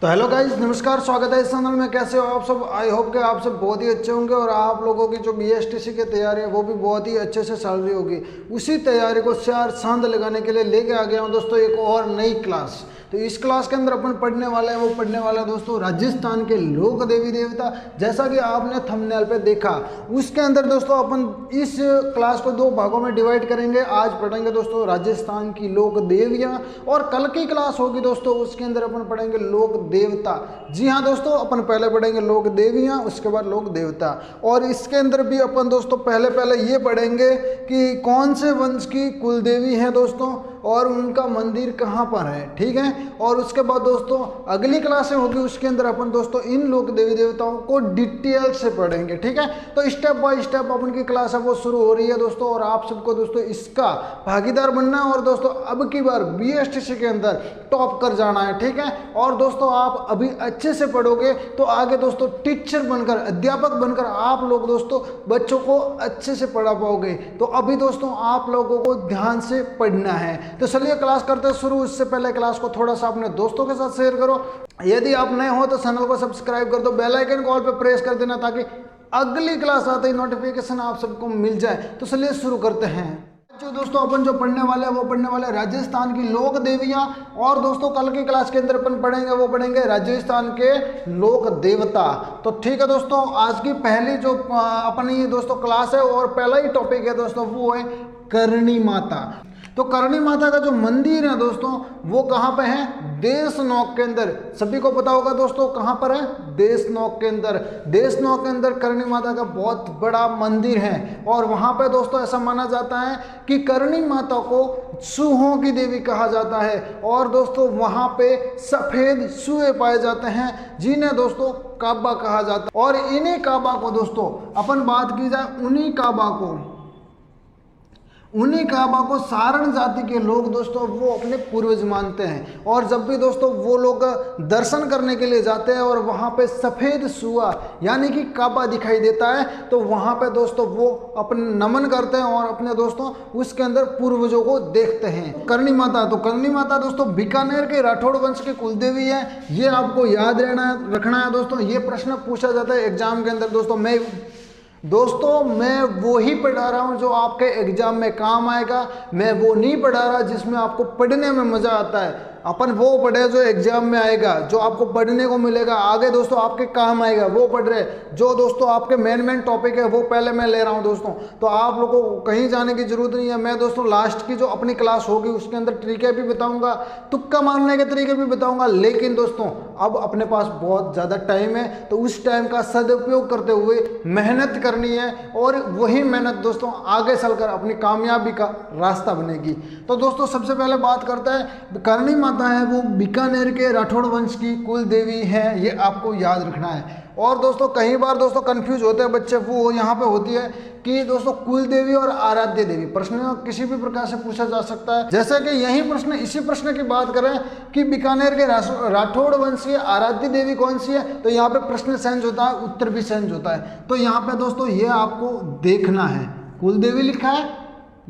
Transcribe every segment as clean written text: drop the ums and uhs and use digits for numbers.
तो hello guys, नमस्कार, स्वागत है इस चैनल में। कैसे हो आप सब? आई होप कि आप सब बहुत ही अच्छे होंगे और आप लोगों की जो बीएसटीसी की तैयारी है वो भी बहुत ही अच्छे से चल रही होगी। उसी तैयारी को चार चांद लगाने के लिए लेके आ गया हूँ दोस्तों एक और नई क्लास। तो इस क्लास के अंदर अपन पढ़ने वाले हैं दोस्तों राजस्थान के लोक देवी देवता। जैसा कि आपने थंबनेल पे देखा, उसके अंदर दोस्तों अपन इस क्लास को दो भागों में डिवाइड करेंगे। आज पढ़ेंगे दोस्तों राजस्थान की लोक देवियाँ और कल की क्लास होगी दोस्तों उसके अंदर अपन पढ़ेंगे लोक देवता। जी हाँ दोस्तों, अपन पहले पढ़ेंगे लोक देवियाँ, उसके बाद लोक देवता। और इसके अंदर भी अपन दोस्तों पहले ये पढ़ेंगे कि कौन से वंश की कुल देवी है दोस्तों और उनका मंदिर कहाँ पर है, ठीक है। और उसके बाद दोस्तों अगली क्लासें होगी, उसके अंदर अपन दोस्तों इन लोक देवी देवताओं को डिटेल से पढ़ेंगे, ठीक है। तो स्टेप बाय स्टेप अपन की क्लास है वो शुरू हो रही है दोस्तों, और आप सबको दोस्तों इसका भागीदार बनना है और दोस्तों अब की बार बीएसटीसी के अंदर टॉप कर जाना है, ठीक है। और दोस्तों आप अभी अच्छे से पढ़ोगे तो आगे दोस्तों टीचर बनकर, अध्यापक बनकर आप लोग दोस्तों बच्चों को अच्छे से पढ़ा पाओगे। तो अभी दोस्तों आप लोगों को ध्यान से पढ़ना है। तो चलिए क्लास करते हैं शुरू। इससे पहले क्लास को थोड़ा सा अपने दोस्तों के साथ शेयर करो। यदि आप नए हो तो चैनल को सब्सक्राइब कर दो, बेल आइकन को ऑल पे प्रेस कर देना ताकि अगली क्लास आते ही नोटिफिकेशन आप सबको मिल जाए। तो चलिए शुरू करते हैं। जो दोस्तों अपन जो पढ़ने वाले हैं वो पढ़ने वाले राजस्थान की लोक देवियाँ, और दोस्तों कल की क्लास के अंदर अपन पढ़ेंगे राजस्थान के लोक देवता। तो ठीक है दोस्तों, आज की पहली जो अपनी दोस्तों क्लास है और पहला ही टॉपिक है दोस्तों वो है करणी माता। तो करणी माता का जो मंदिर है दोस्तों वो कहाँ पे है? देशनोक के अंदर। सभी को पता होगा दोस्तों कहाँ पर है? देशनोक के अंदर। देशनोक के अंदर करणी माता का बहुत बड़ा मंदिर है और वहाँ पे दोस्तों ऐसा माना जाता है कि करणी माता को सूहों की देवी कहा जाता है। और दोस्तों वहाँ पे सफ़ेद सूहे पाए जाते हैं जिन्हें दोस्तों काबा कहा जाता है। और इन्हीं काबा को दोस्तों अपन बात की जाए, उन्हीं काबा को सारण जाति के लोग दोस्तों वो अपने पूर्वज मानते हैं। और जब भी दोस्तों वो लोग दर्शन करने के लिए जाते हैं और वहाँ पे सफ़ेद सूआ यानी कि काबा दिखाई देता है तो वहाँ पे दोस्तों वो अपने नमन करते हैं और अपने दोस्तों उसके अंदर पूर्वजों को देखते हैं। करणी माता, तो करणी माता दोस्तों बीकानेर के राठौड़ वंश की कुलदेवी है। ये आपको याद रखना है दोस्तों। ये प्रश्न पूछा जाता है एग्जाम के अंदर दोस्तों। मैं वो ही पढ़ा रहा हूँ जो आपके एग्जाम में काम आएगा। मैं वो नहीं पढ़ा रहा जिसमें आपको पढ़ने में मज़ा आता है। अपन वो पढ़े जो एग्जाम में आएगा, जो आपको पढ़ने को मिलेगा, आगे दोस्तों आपके काम आएगा, वो पढ़ रहे। जो दोस्तों आपके मेन टॉपिक है वो पहले मैं ले रहा हूँ दोस्तों। तो आप लोगों को कहीं जाने की जरूरत नहीं है। मैं दोस्तों लास्ट की जो अपनी क्लास होगी उसके अंदर तरीके भी बताऊँगा, तुक्का मारने के तरीके भी बताऊँगा। लेकिन दोस्तों अब अपने पास बहुत ज़्यादा टाइम है तो उस टाइम का सदुपयोग करते हुए मेहनत करनी है और वही मेहनत दोस्तों आगे चलकर अपनी कामयाबी का रास्ता बनेगी। तो दोस्तों सबसे पहले बात करते हैं करणी माता है वो बीकानेर के राठौड़ वंश की कुल देवी है, ये आपको याद रखना है। और दोस्तों कई बार दोस्तों कंफ्यूज होते हैं बच्चे, वो यहाँ पे होती है कि दोस्तों कुल देवी और आराध्य देवी प्रश्न किसी भी प्रकार से पूछा जा सकता है। जैसे कि यही प्रश्न, इसी प्रश्न की बात करें कि बीकानेर के राठौड़ वंश की आराध्य देवी कौन सी है, तो यहाँ पे प्रश्न चेंज होता है, उत्तर भी चेंज होता है। तो यहाँ पे दोस्तों ये आपको देखना है कुल देवी लिखा है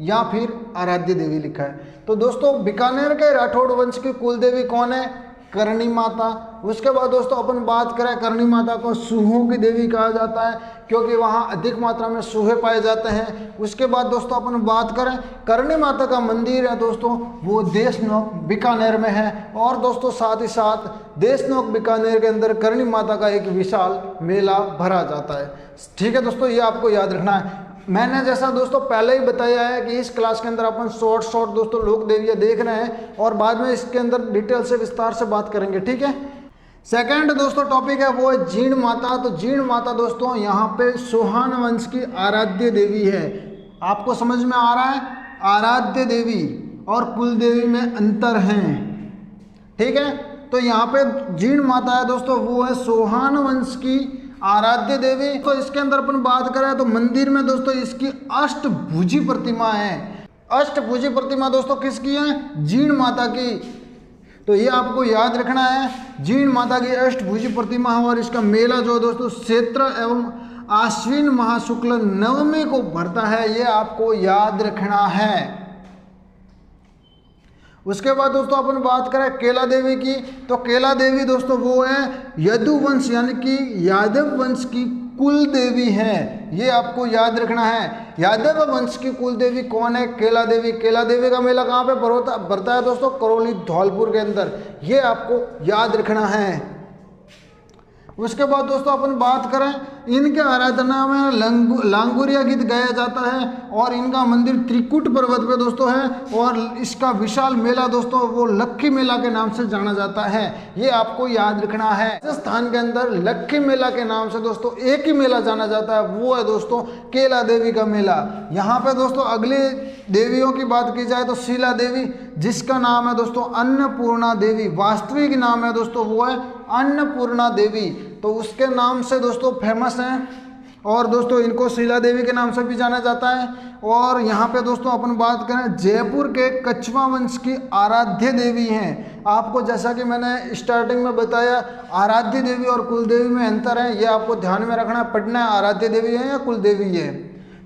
या फिर आराध्य देवी लिखा है। तो दोस्तों बीकानेर के राठौड़ वंश की कुल देवी कौन है? करणी माता। उसके बाद दोस्तों अपन बात करें, करणी माता को सूहों की देवी कहा जाता है क्योंकि वहाँ अधिक मात्रा में सूहे पाए जाते हैं। उसके बाद दोस्तों अपन बात करें, करणी माता का मंदिर है दोस्तों वो देशनोक बीकानेर में है। और दोस्तों साथ ही साथ देशनोक बीकानेर के अंदर करणी माता का एक विशाल मेला भरा जाता है। ठीक है दोस्तों, ये आपको याद रखना है। मैंने जैसा दोस्तों पहले ही बताया है कि इस क्लास के अंदर अपन शॉर्ट दोस्तों लोक देवियाँ देख रहे हैं और बाद में इसके अंदर डिटेल से विस्तार से बात करेंगे, ठीक है। सेकंड दोस्तों टॉपिक है वो है जीण माता। तो जीण माता दोस्तों यहाँ पे सोहान वंश की आराध्य देवी है। आपको समझ में आ रहा है? आराध्य देवी और कुल देवी में अंतर है, ठीक है। तो यहाँ पे जीण माता है दोस्तों वो है सोहान वंश की आराध्य देवी। तो इसके अंदर अपन बात करें तो मंदिर में दोस्तों इसकी अष्टभुजी प्रतिमा है। अष्टभुजी प्रतिमा दोस्तों किसकी है? जीण माता की। तो ये आपको याद रखना है, जीण माता की अष्टभुजी प्रतिमा है। और इसका मेला जो है दोस्तों चैत्र एवं आश्विन माह शुक्ल नवमी को भरता है, ये आपको याद रखना है। उसके बाद दोस्तों अपन बात करें केला देवी की, तो केला देवी दोस्तों वो है यदुवंश यानी कि यादव वंश की कुल देवी है। ये आपको याद रखना है। यादव वंश की कुल देवी कौन है? केला देवी। केला देवी का मेला कहाँ पे भरता है दोस्तों? करौली धौलपुर के अंदर। ये आपको याद रखना है। उसके बाद दोस्तों अपन बात करें, इनके आराधना में लांगुरिया गीत गाया जाता है और इनका मंदिर त्रिकुट पर्वत पे दोस्तों है और इसका विशाल मेला दोस्तों वो लक्खी मेला के नाम से जाना जाता है। ये आपको याद रखना है। राजस्थान के अंदर लक्खी मेला के नाम से दोस्तों एक ही मेला जाना जाता है, वो है दोस्तों केला देवी का मेला। यहाँ पे दोस्तों अगली देवियों की बात की जाए तो शीला देवी, जिसका नाम है दोस्तों अन्नपूर्णा देवी। वास्तविक नाम है दोस्तों वो है अन्नपूर्णा देवी, तो उसके नाम से दोस्तों फेमस हैं और दोस्तों इनको शीला देवी के नाम से भी जाना जाता है। और यहाँ पे दोस्तों अपन बात करें, जयपुर के कछवा वंश की आराध्य देवी हैं। आपको जैसा कि मैंने स्टार्टिंग में बताया, आराध्य देवी और कुल देवी में अंतर है, ये आपको ध्यान में रखना पड़ना है। आराध्य देवी है या कुल देवी है।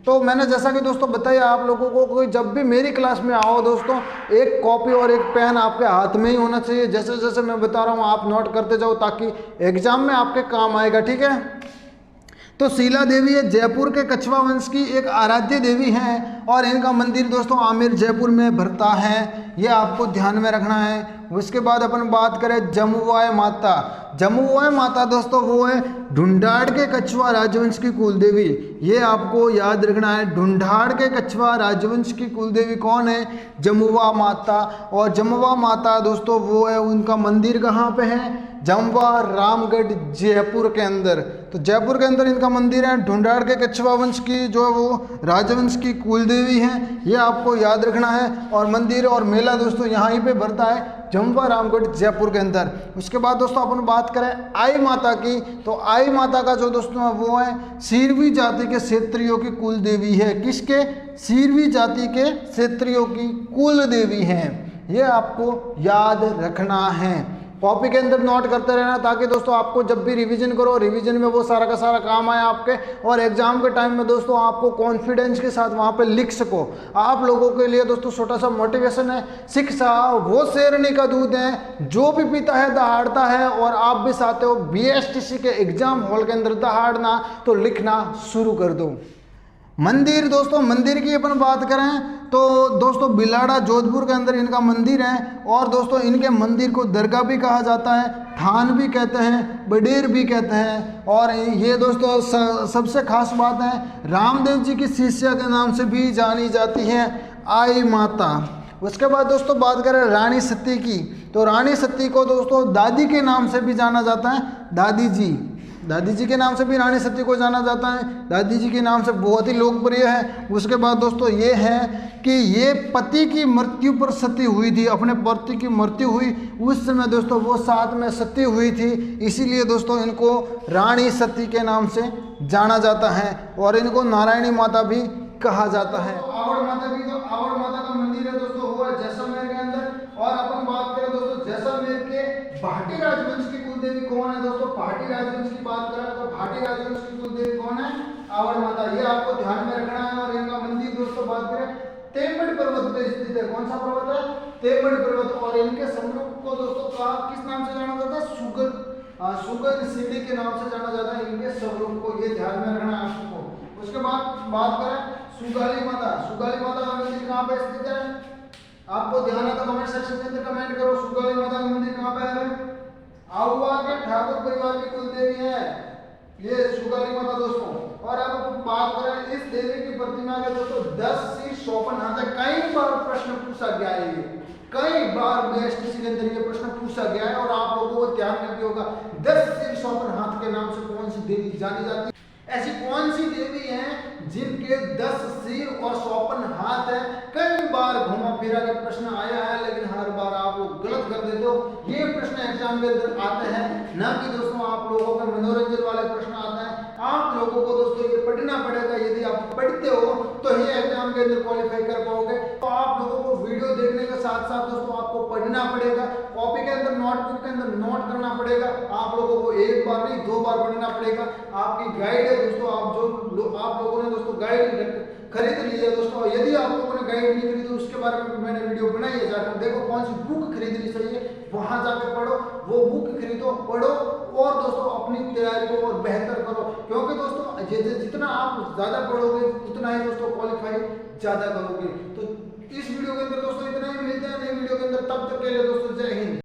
तो मैंने जैसा कि दोस्तों बताया आप लोगों को, कोई जब भी मेरी क्लास में आओ दोस्तों, एक कॉपी और एक पेन आपके हाथ में ही होना चाहिए। जैसे जैसे मैं बता रहा हूँ आप नोट करते जाओ ताकि एग्जाम में आपके काम आएगा, ठीक है। तो शीला देवी है जयपुर के कछवा वंश की एक आराध्य देवी हैं और इनका मंदिर दोस्तों आमेर जयपुर में भरता है। ये आपको ध्यान में रखना है। उसके बाद अपन बात करें जमुवाय माता। जमुवाय माता दोस्तों वो है ढूंढाड़ के कछवा राजवंश की कुल देवी। ये आपको याद रखना है। ढूंढाड़ के कछवा राजवंश की कुल देवी कौन है? जमुवा माता। और जमुवा माता दोस्तों वो है, उनका मंदिर कहाँ पे है? जमवा रामगढ़ जयपुर के अंदर। तो जयपुर के अंदर इनका मंदिर है। ढूंढाड़ के कछवा वंश की जो है वो राजवंश की कुल देवी हैं, ये आपको याद रखना है। और मंदिर और मेला दोस्तों यहाँ ही पे भरता है, जमवा रामगढ़ जयपुर के अंदर। उसके बाद दोस्तों अपन बात करें आई माता की, तो आई माता का जो दोस्तों वो है सीरवी जाति के क्षेत्रियों की कुल देवी है। किसके? सीरवी जाति के क्षेत्रियों की कुल देवी हैं। ये आपको याद रखना है। कॉपी के अंदर नोट करते रहना ताकि दोस्तों आपको जब भी रिवीजन करो, रिवीजन में वो सारा का सारा काम आए आपके, और एग्जाम के टाइम में दोस्तों आपको कॉन्फिडेंस के साथ वहाँ पे लिख सको। आप लोगों के लिए दोस्तों छोटा सा मोटिवेशन है, शिक्षा वो शेरनी का दूध है, जो भी पीता है दहाड़ता है। और आप भी चाहते हो BSTC के एग्जाम हॉल के अंदर दहाड़ना, तो लिखना शुरू कर दो। मंदिर दोस्तों, मंदिर की अपन बात करें तो दोस्तों बिलाड़ा जोधपुर के अंदर इनका मंदिर है। और दोस्तों इनके मंदिर को दरगाह भी कहा जाता है, थान भी कहते हैं, बडेर भी कहते हैं। और ये दोस्तों सबसे खास बात है, रामदेव जी की शिष्या के नाम से भी जानी जाती है आई माता। उसके बाद दोस्तों बात करें रानी सती की, तो रानी सती को दोस्तों दादी के नाम से भी जाना जाता है। दादी जी के नाम से भी रानी सती को जाना जाता है। दादी जी के नाम से बहुत ही लोकप्रिय है। उसके बाद दोस्तों ये है कि ये पति की मृत्यु पर सती हुई थी, अपने पति की मृत्यु हुई उस समय दोस्तों वो साथ में सती हुई थी, इसीलिए दोस्तों इनको रानी सती के नाम से जाना जाता है। और इनको नारायणी माता भी कहा जाता है। आवड़ माता की, तो आवड़ माता का मंदिर है दोस्तों हुआ जैसलमेर के अंदर। और अपन बात करें दोस्तों जैसलमेर के भाटी राजवंश की कुल देवी कौन है दोस्तों? भाटी राजवंश की बात करें तो भाटी राजवंश की कुल देवी कौन है? आवड़ माता। ये आपको ध्यान में रखना है। और इनका मंदिर दोस्तों बात करें तेमड़ पर्वत पे स्थित है। कौन सा पर्वत है? तेमड़ पर्वत। और इनके समरूप को दोस्तों किस नाम से जाना जाता है? सुगर सीढ़ी के नाम से जाना जाता है इनके स्वरूप को। ये ध्यान में रखना है आपको। उसके बाद बात करें सुगाली माता। सुगाली माता का मंदिर कहाँ पे स्थित है? आपको ध्यान है तो कमेंट सेक्शन में अंदर कमेंट करो, सुगाली माता का मंदिर कहाँ पे है? आहुआ के ठाकुर परिवार की कुल देवी है ये सुगाली माता दोस्तों। और अब बात करें इस देवी की प्रतिमा के दोस्तों 10 शीर 54 हाथ है। कई बार प्रश्न पूछा गया है, ये कई बार BSTC के अंदर ये प्रश्न पूछा गया है और आप लोगों को ध्यान में भी होगा। 10 शीर 54 हाथ के नाम से कौन सी देवी जानी जाती है? ऐसी कौन सी देवी हैं जिनके 10 सिर और 54 हाथ है? कई बार घुमा फिरा के प्रश्न आया है, लेकिन हर बार आप लोग गलत कर देते हो। ये प्रश्न एग्जाम के अंदर आते हैं, ना कि दोस्तों आप लोगों के मनोरंजन वाले प्रश्न आते हैं। आप लोगों को दोस्तों ये पढ़ना पड़ेगा। यदि आप पढ़ते हो तो ही एग्जाम के अंदर क्वालिफाई कर पाओगे। तो आप लोगों को वीडियो देखने के साथ साथ दोस्तों आपको पढ़ना पड़ेगा। कॉपी के अंदर, नोटबुक के अंदर नोट करना पड़ेगा। आप लोगों को एक बार नहीं 2 बार पढ़ना पड़ेगा। आपकी गाइड है दोस्तों, आप लोगों ने दोस्तों गाइड खरीद लीजिए दोस्तों। यदि आप लोगों ने गाइड नहीं खरीदी उसके बारे में मैंने वीडियो बनाई है, जाकर देखो कौन सी बुक खरीदनी चाहिए, वहां जाकर पढ़ो, वो बुक खरीदो, पढ़ो और दोस्तों अपनी तैयारी को और बेहतर करो। क्योंकि दोस्तों जितना आप ज़्यादा पढ़ोगे उतना ही दोस्तों क्वालिफाई ज़्यादा करोगे। तो इस वीडियो के अंदर दोस्तों इतना ही, मिलते हैं नई वीडियो के अंदर, तब तक के लिए दोस्तों जय हिंद।